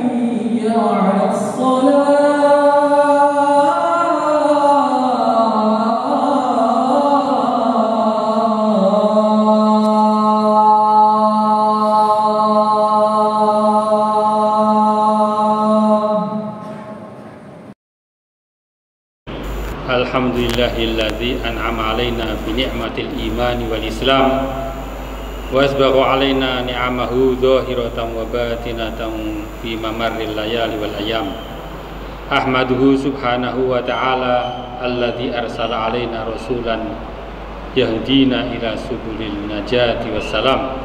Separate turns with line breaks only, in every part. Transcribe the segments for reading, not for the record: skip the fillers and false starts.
حي على
Alhamdulillahilladzi an'ama alaina bi ni'matil imani wal islam wa asbagha alaina ni'amahu zahiratan wa batinatan fi mamarril layali wal ayyam. Ahmaduhu subhanahu wa ta'ala alladzi arsala alaina rasulan yahdina ila subulil najati wassalam.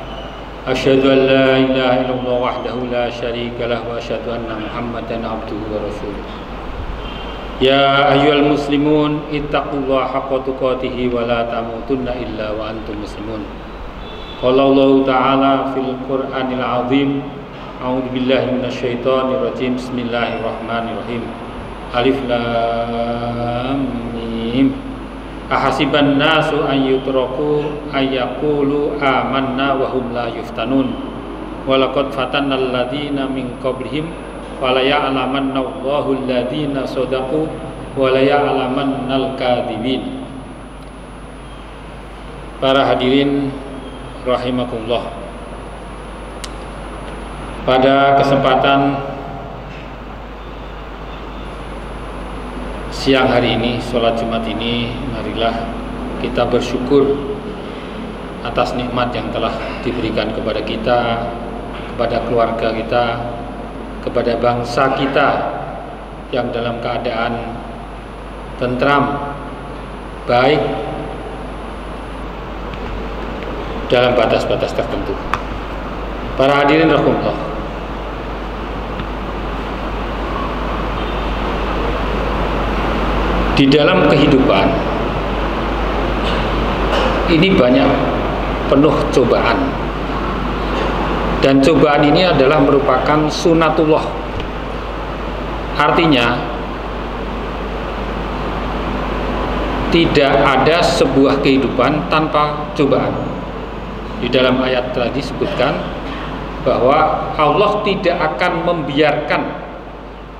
Asyhadu an la ilaha illallah wahdahu la syarika lahu wa asyhadu anna Muhammadan abduhu wa rasuluh. Ya ayyuhal muslimun ittaqullaha haqqa tuqatih wa la tamutunna illa wa antum muslimun. Qala Allah ta'ala fil Qur'anil azim. A'udzu billahi minasyaitonir rajim. Bismillahirrahmanirrahim. Alif lam mim. Ahasiban nasu an yutraku ayyaqulu amanna wa hum la yuftanun. Wa laqad fatannal ladzina min qablihim wala ya'lamanna Allahu alladhina sadaqu wala ya'lamannal kadhibin. Para hadirin rahimakumullah, pada kesempatan siang hari ini, sholat Jumat ini, marilah kita bersyukur atas nikmat yang telah diberikan kepada kita, kepada keluarga kita, kepada bangsa kita yang dalam keadaan tentram, baik dalam batas-batas tertentu. Para hadirin rahimakumullah, di dalam kehidupan ini banyak penuh cobaan. Dan cobaan ini adalah merupakan sunatullah. Artinya tidak ada sebuah kehidupan tanpa cobaan. Di dalam ayat tadi disebutkan bahwa Allah tidak akan membiarkan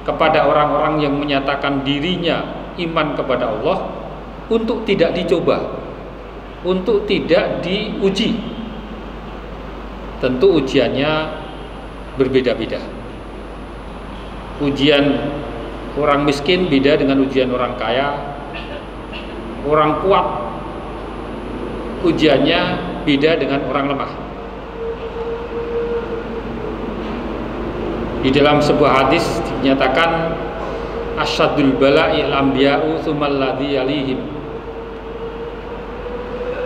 kepada orang-orang yang menyatakan dirinya iman kepada Allah untuk tidak dicoba, untuk tidak diuji. Tentu ujiannya berbeda-beda. Ujian orang miskin beda dengan ujian orang kaya. Orang kuat ujiannya beda dengan orang lemah. Di dalam sebuah hadis dinyatakan asyadul bala'il anbiya'u tsummal ladzi yalihim.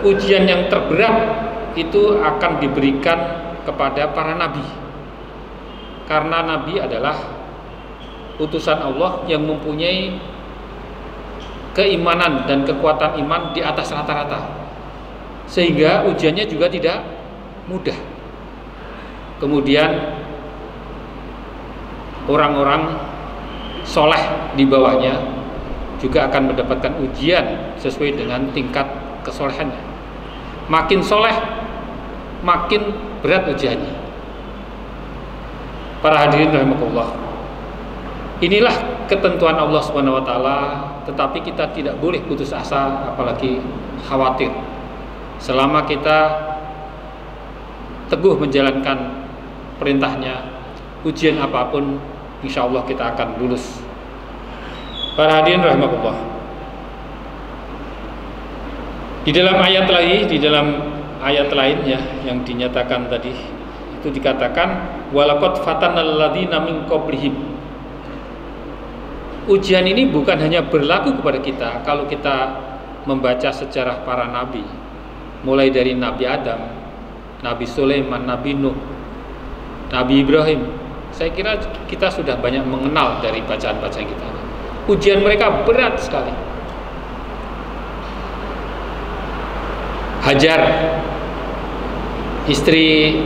Ujian yang terberat itu akan diberikan kepada para nabi, karena nabi adalah utusan Allah yang mempunyai keimanan dan kekuatan iman di atas rata-rata, sehingga ujiannya juga tidak mudah. Kemudian orang-orang soleh di bawahnya juga akan mendapatkan ujian sesuai dengan tingkat kesolehannya. Makin soleh, makin berat ujiannya. Para hadirin rahimakumullah, inilah ketentuan Allah Subhanahu wa taala, tetapi kita tidak boleh putus asa apalagi khawatir. Selama kita teguh menjalankan perintahnya, ujian apapun insya Allah kita akan lulus. Para hadirin rahimakumullah, di dalam ayat lain ya yang dinyatakan tadi itu dikatakan walaqad fatannal ladzina min qablihim. Ujian ini bukan hanya berlaku kepada kita. Kalau kita membaca sejarah para nabi, mulai dari Nabi Adam, Nabi Sulaiman, Nabi Nuh, Nabi Ibrahim, saya kira kita sudah banyak mengenal dari bacaan-bacaan kita. Ujian mereka berat sekali. Hajar, istri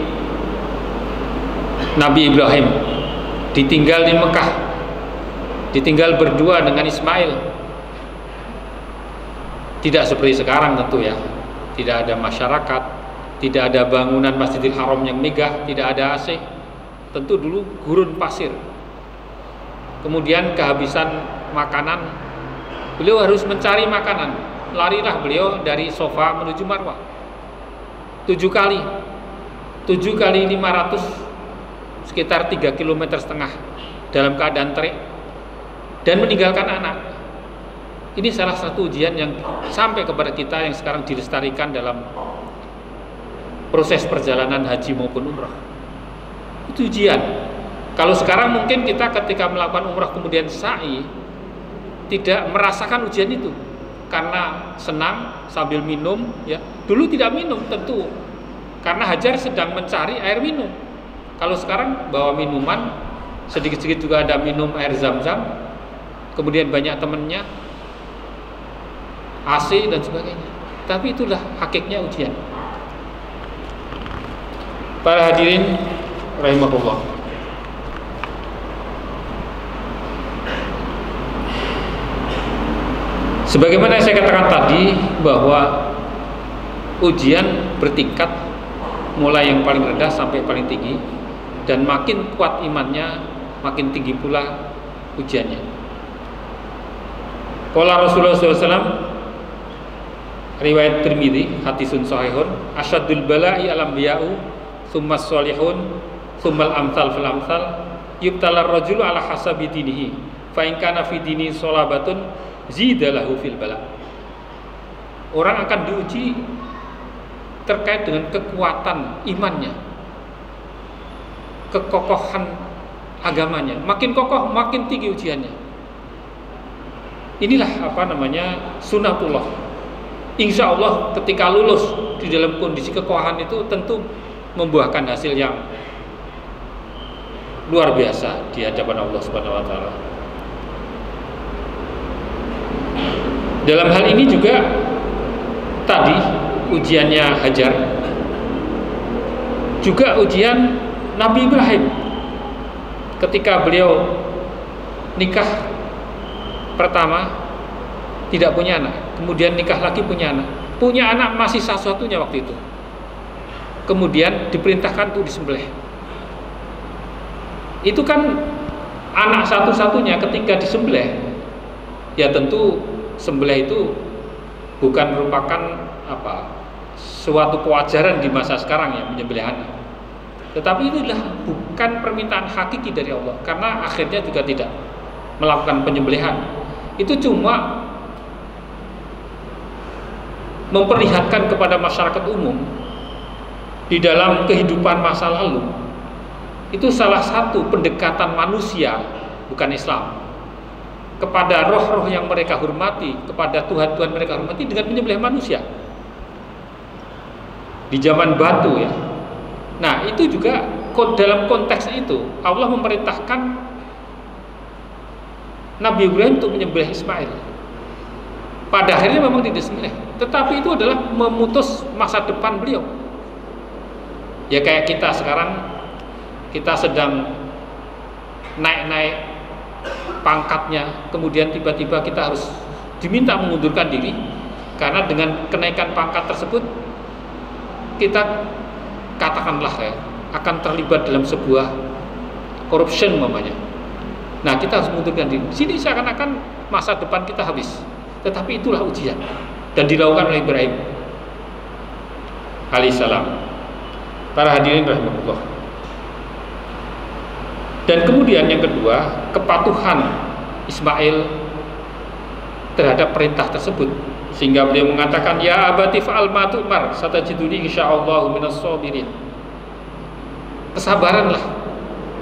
Nabi Ibrahim, ditinggal di Mekah, ditinggal berdua dengan Ismail. Tidak seperti sekarang tentu ya, tidak ada masyarakat, tidak ada bangunan Masjidil Haram yang megah, tidak ada AC. Tentu dulu gurun pasir,
kemudian kehabisan makanan, beliau harus mencari makanan. Larilah beliau dari Sofa menuju Marwah 7 kali 500, sekitar 3,5 km dalam keadaan terik dan meninggalkan anak. Ini salah satu ujian yang sampai kepada kita yang sekarang dilestarikan dalam proses perjalanan haji maupun umrah. Itu ujian. Kalau sekarang mungkin kita ketika melakukan umrah kemudian sa'i tidak merasakan ujian itu karena senang sambil minum, ya. Dulu tidak minum tentu karena Hajar sedang mencari air minum. Kalau sekarang bawa minuman, sedikit-sedikit juga ada minum air zam-zam, kemudian banyak temennya, AC dan sebagainya. Tapi itulah hakikatnya ujian. Para hadirin rahimahullah, sebagaimana saya katakan tadi bahwa ujian bertingkat mulai yang paling rendah sampai paling tinggi, dan makin kuat imannya makin tinggi pula ujiannya. Qala Rasulullah SAW, riwayat Tirmidzi, hadisun sahihun, asyadul bala'i al-anbiya'u tsummas sholihun tsummal amsal fil amsal yubtalar rajulu ala hasabi dinihi fa in kana fi dini sholabatun zidalahu fil bala. Orang akan diuji terkait dengan kekuatan imannya, kekokohan agamanya. Makin kokoh makin tinggi ujiannya. Inilah sunatullah. Insya Allah ketika lulus di dalam kondisi kekokohan itu tentu membuahkan hasil yang luar biasa di hadapan Allah Subhanahu wa taala. Dalam hal ini juga tadi ujiannya Hajar, juga ujian Nabi Ibrahim ketika beliau nikah pertama tidak punya anak, kemudian nikah lagi punya anak masih satu-satunya waktu itu, kemudian diperintahkan untuk disembelih. Itu kan anak satu-satunya, ketika disembelih ya tentu sembelih itu bukan merupakan suatu kewajaran di masa sekarang ya menyembelih anak, tetapi itu adalah bukan permintaan hakiki dari Allah, karena akhirnya juga tidak melakukan penyembelihan. Itu cuma memperlihatkan kepada masyarakat umum di dalam kehidupan masa lalu, itu salah satu pendekatan manusia, bukan Islam, kepada roh-roh yang mereka hormati, kepada Tuhan-Tuhan mereka hormati dengan menyembelih manusia di zaman batu ya. Nah itu juga dalam konteks itu Allah memerintahkan Nabi Ibrahim untuk menyembelih Ismail. Pada akhirnya memang tidak disembelih, tetapi itu adalah memutus masa depan beliau. Ya kayak kita sekarang, kita sedang naik-naik pangkatnya, kemudian tiba-tiba kita harus diminta mengundurkan diri karena dengan kenaikan pangkat tersebut kita katakanlah ya akan terlibat dalam sebuah corruption umpamanya. Nah kita harus mengundurkan diri. Sini seakan-akan masa depan kita habis, tetapi itulah ujian dan dilakukan oleh Ibrahim alaihissalam. Para hadirin rahimahullah. Dan kemudian yang kedua, kepatuhan Ismail terhadap perintah tersebut, sehingga beliau mengatakan, ya abati fa'al ma tu'mar satajiduni insyaallah minas shabirin. Kesabaranlah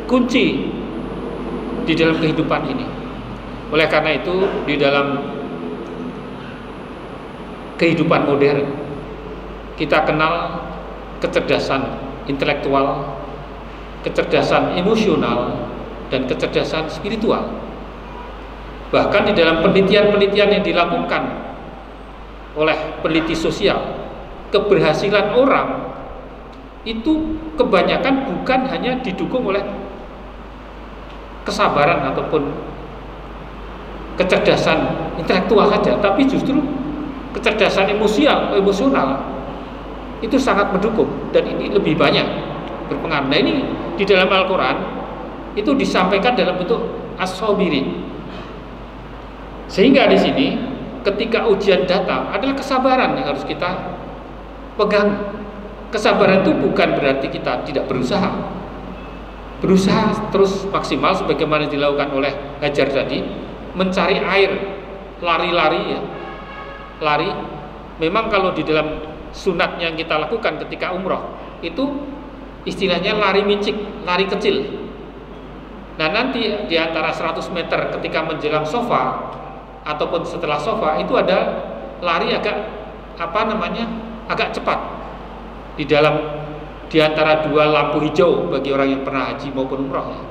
kunci di dalam kehidupan ini. Oleh karena itu di dalam kehidupan modern kita kenal kecerdasan intelektual, kecerdasan emosional, dan kecerdasan spiritual. Bahkan di dalam penelitian-penelitian yang dilakukan oleh peneliti sosial, keberhasilan orang itu kebanyakan bukan hanya didukung oleh kesabaran ataupun kecerdasan intelektual saja, tapi justru kecerdasan emosional itu sangat mendukung, dan ini lebih banyak berpengaruh. Nah ini di dalam Al-Quran itu disampaikan dalam bentuk as-sabirin. Sehingga di sini ketika ujian datang adalah kesabaran yang harus kita pegang. Kesabaran itu bukan berarti kita tidak berusaha. Berusaha terus maksimal sebagaimana dilakukan oleh Hajar tadi, mencari air, lari-lari ya. Lari. Memang kalau di dalam sunat yang kita lakukan ketika umroh itu istilahnya lari mincik, lari kecil. Nah nanti di antara 100 meter ketika menjelang Sofa ataupun setelah Sofa itu ada lari agak agak cepat di antara dua lampu hijau bagi orang yang pernah haji maupun umroh ya.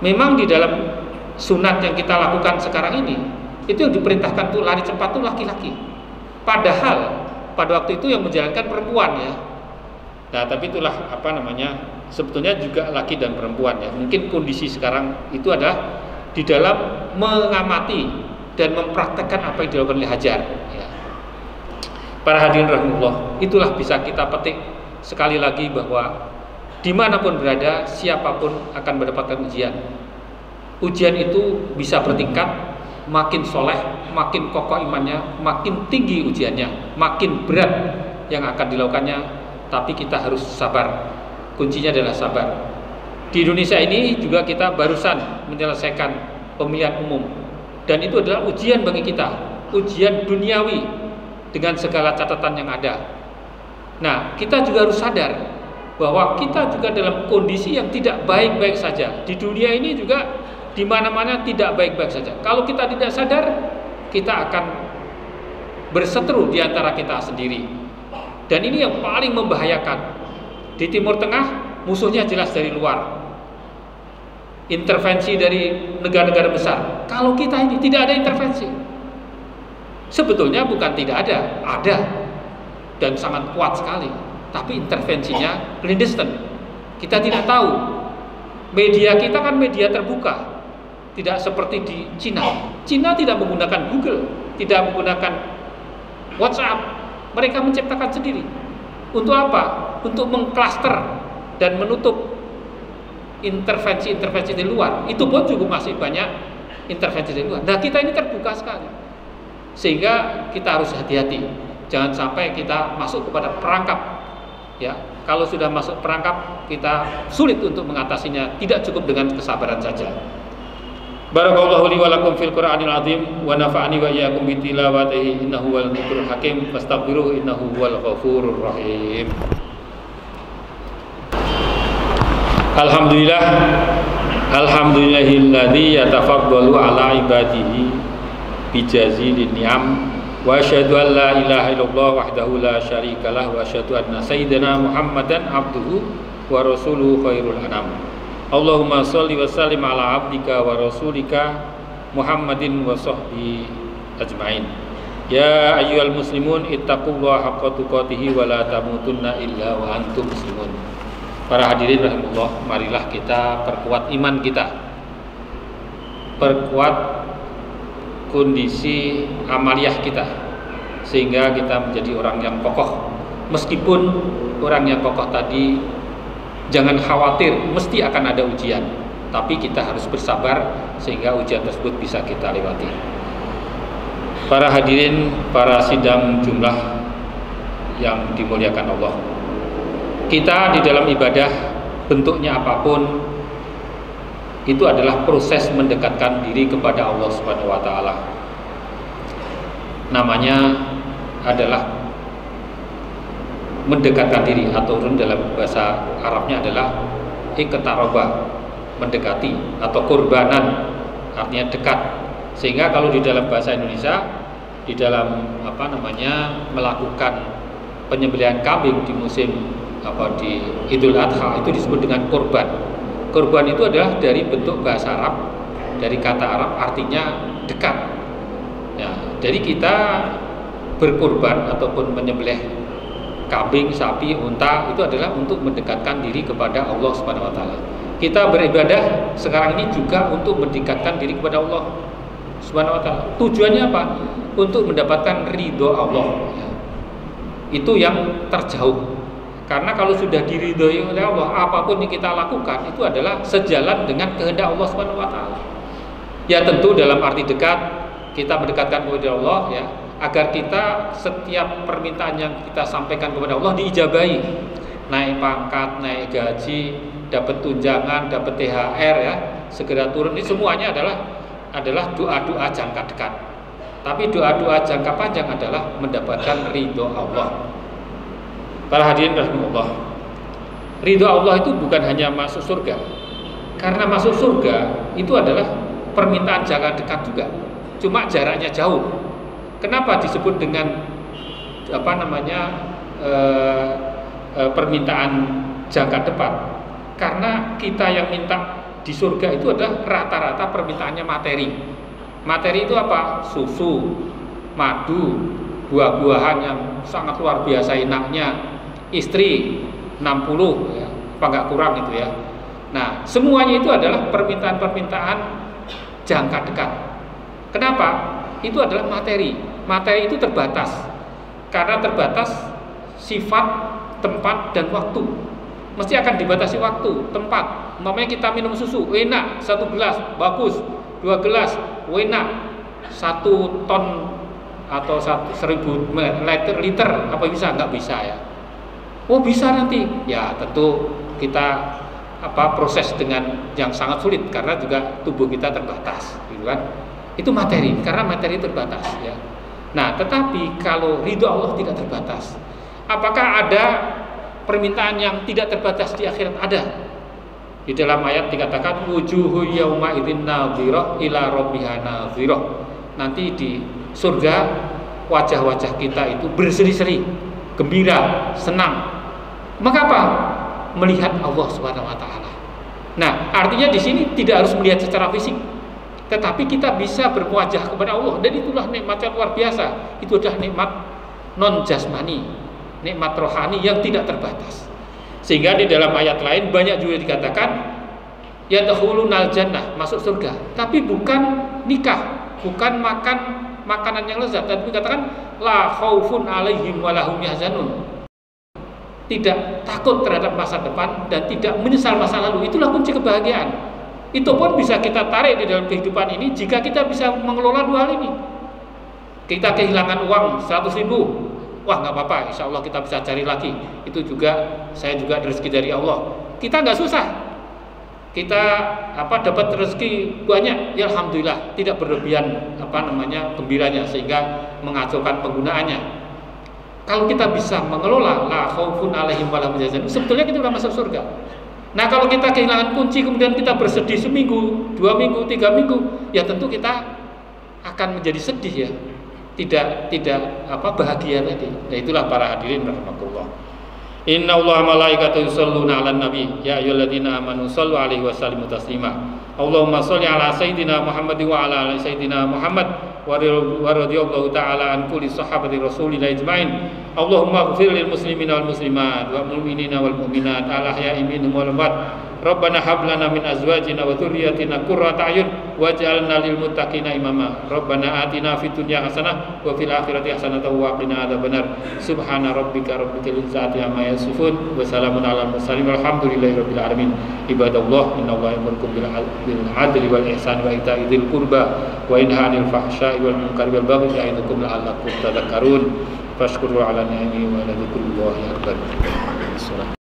Memang di dalam sunat yang kita lakukan sekarang ini itu yang diperintahkan tuh lari cepat tuh laki-laki. Padahal pada waktu itu yang menjalankan perempuan ya. Nah tapi itulah sebetulnya juga laki dan perempuan ya. Mungkin kondisi sekarang itu adalah di dalam mengamati dan mempraktekkan apa yang dilakukan oleh Hajar ya. Para hadirin rahimahullah, itulah bisa kita petik sekali lagi bahwa dimanapun berada, siapapun akan mendapatkan ujian. Ujian itu bisa bertingkat, makin soleh, makin kokoh imannya, makin tinggi ujiannya, makin berat yang akan dilakukannya. Tapi kita harus sabar. Kuncinya adalah sabar. Di Indonesia ini juga kita barusan menyelesaikan pemilihan umum, dan itu adalah ujian bagi kita, ujian duniawi dengan segala catatan yang ada. Nah, kita juga harus sadar bahwa kita juga dalam kondisi yang tidak baik-baik saja. Di dunia ini juga di mana-mana tidak baik-baik saja. Kalau kita tidak sadar, kita akan berseteru di antara kita sendiri. Dan ini yang paling membahayakan. Di Timur Tengah musuhnya jelas dari luar, intervensi dari negara-negara besar. Kalau kita ini tidak ada intervensi. Sebetulnya bukan tidak ada dan sangat kuat sekali. Tapi intervensinya clandestine. Kita tidak tahu. Media kita kan media terbuka, tidak seperti di Cina. Cina tidak menggunakan Google, tidak menggunakan WhatsApp. Mereka menciptakan sendiri. Untuk apa? Untuk mengklaster dan menutup intervensi-intervensi di luar. Itu pun juga masih banyak intervensi di luar. Nah, kita ini terbuka sekali. Sehingga kita harus hati-hati. Jangan sampai kita masuk kepada perangkap. Ya, kalau sudah masuk perangkap, kita sulit untuk mengatasinya. Tidak cukup dengan kesabaran saja. Barakallahu li wa lakum fil Qur'anil azim wa nafa'ani wa iyyakum bi tilawatihi innahu wal dzikrul hakim fastaghfiruhu innahu huwal ghafurur rahim. Alhamdulillah, alhamdulillahilladzi yatafaddalu ala ibadihi bijazilin ni'am wa asyhadu an la ilaha illallah wahdahu la syarikalah wa asyhadu anna sayyidina Muhammadan abduhu wa rasuluhu khairul anam. Allahumma sholli wa sallim ala abdika wa rasulika Muhammadin wa sahbihi ajmain. Ya ayyuhal muslimun ittaqullaha haqqa tuqatih wa la tamutunna illa wa antum muslimun. Para hadirin rahimahullah, marilah kita perkuat iman kita, perkuat kondisi amaliyah kita, sehingga kita menjadi orang yang kokoh. Meskipun orang yang kokoh tadi, jangan khawatir, mesti akan ada ujian, tapi kita harus bersabar sehingga ujian tersebut bisa kita lewati. Para hadirin, para sidang jumlah yang dimuliakan Allah, kita di dalam ibadah bentuknya apapun itu adalah proses mendekatkan diri kepada Allah Subhanahu wa taala. Namanya adalah mendekatkan diri, atau dalam bahasa Arabnya adalah iqtaraba, mendekati, atau kurbanan, artinya dekat. Sehingga kalau di dalam bahasa Indonesia, di dalam melakukan penyembelihan kambing di musim di Idul Adha itu disebut dengan kurban. Kurban itu adalah dari bentuk bahasa Arab, dari kata Arab artinya dekat. Ya, jadi kita berkurban ataupun menyembelih kambing, sapi, unta itu adalah untuk mendekatkan diri kepada Allah Subhanahu wa taala. Kita beribadah sekarang ini juga untuk mendekatkan diri kepada Allah Subhanahu wa taala. Tujuannya apa? Untuk mendapatkan ridho Allah. Ya. Itu yang terjauh. Karena kalau sudah diridhoi oleh Allah, apapun yang kita lakukan itu adalah sejalan dengan kehendak Allah Subhanahu wa taala. Ya tentu dalam arti dekat kita mendekatkan kepada Allah ya, agar kita setiap permintaan yang kita sampaikan kepada Allah diijabahi. Naik pangkat, naik gaji, dapat tunjangan, dapat THR ya, segera turun, ini semuanya adalah doa-doa jangka dekat. Tapi doa-doa jangka panjang adalah mendapatkan ridho Allah. Para hadirin rahimahullah, ridho Allah itu bukan hanya masuk surga. Karena masuk surga itu adalah permintaan jangka dekat juga. Cuma jaraknya jauh. Kenapa disebut dengan permintaan jangka depan? Karena kita yang minta di surga itu adalah rata-rata permintaannya materi. Materi itu apa? Susu, madu, buah-buahan yang sangat luar biasa enaknya, istri 60 ya, apa nggak kurang itu ya. Nah, semuanya itu adalah permintaan-permintaan jangka dekat. Kenapa? Itu adalah materi. Materi itu terbatas. Karena terbatas sifat, tempat, dan waktu. Mesti akan dibatasi waktu, tempat. Umpamanya kita minum susu, enak, 1 gelas, bagus. 2 gelas, enak. 1 ton atau 1000 liter, apa bisa? Nggak bisa ya. Oh bisa nanti. Ya tentu kita proses dengan yang sangat sulit karena juga tubuh kita terbatas, gitu kan? Itu materi, karena materi terbatas ya. Nah, tetapi kalau ridho Allah tidak terbatas, apakah ada permintaan yang tidak terbatas di akhirat? Ada. Di dalam ayat dikatakan wujuhu yauma idzin nadhirah ila rabbiha nadhirah. Nanti di surga wajah-wajah kita itu berseri-seri, gembira, senang. Mengapa? Melihat Allah Subhanahu wa taala. Nah, artinya di sini tidak harus melihat secara fisik, tetapi kita bisa berwajah kepada Allah, dan itulah nikmat yang luar biasa. Itu adalah nikmat non jasmani, nikmat rohani yang tidak terbatas. Sehingga di dalam ayat lain banyak juga dikatakan yadkhulunal jannah, masuk surga, tapi bukan nikah, bukan makan makanan yang lezat, tapi dikatakan la khaufun alaihim wa lahum yahzanun. Tidak takut terhadap masa depan dan tidak menyesal masa lalu. Itulah kunci kebahagiaan. Itu pun bisa kita tarik di dalam kehidupan ini jika kita bisa mengelola 2 hal ini. Kita kehilangan uang 100.000, wah nggak apa-apa, insya Allah kita bisa cari lagi. Itu juga saya juga rezeki dari Allah. Kita nggak susah. Kita dapat rezeki banyak, ya alhamdulillah, tidak berlebihan gembiranya sehingga mengacaukan penggunaannya. Kalau kita bisa mengelola la khaufun alaihim wa lahum yahzanun, sebetulnya kita sudah masuk surga. Nah, kalau kita kehilangan kunci kemudian kita bersedih seminggu, 2 minggu, 3 minggu, ya tentu kita akan menjadi sedih ya. Tidak bahagia tadi. Nah, itulah para hadirin rahimakumullah. Inna Allah malaikatahu yusholluna 'alan nabi ya ayyuhalladzina amanu shallu 'alaihi wa sallimu taslima. Allahumma shalli 'ala sayyidina Muhammad wa 'ala ali sayyidina Muhammad wa radhiyallahu ta'ala an kulli sahabati rasulillah ajmain. Allahumma ighfir lil muslimina wal muslimat wal mu'minina wal mu'minat al ahya'i minhum wal amwat. Rabbana hab lana min azwajina wa dhurriyyatina qurrata a'yun waj'alna lil muttaqina imama. Rabbana atina fid dunya hasanah wa fil akhirati hasanah wa qina adzabannar. Subhana rabbika rabbil izzati amma yasifun wa salamun alal mursalin walhamdulillahi rabbil alamin. Ibadallah, innallaha ya'murukum bil 'adli wal ihsani wa ita'i dzil qurba wa yanha 'anil fahsya'i wal munkari wal baghi ya'idukum la'allakum tadhakkarun. Fashkuru 'ala ni'amihi wa la dzikrullahi akbar.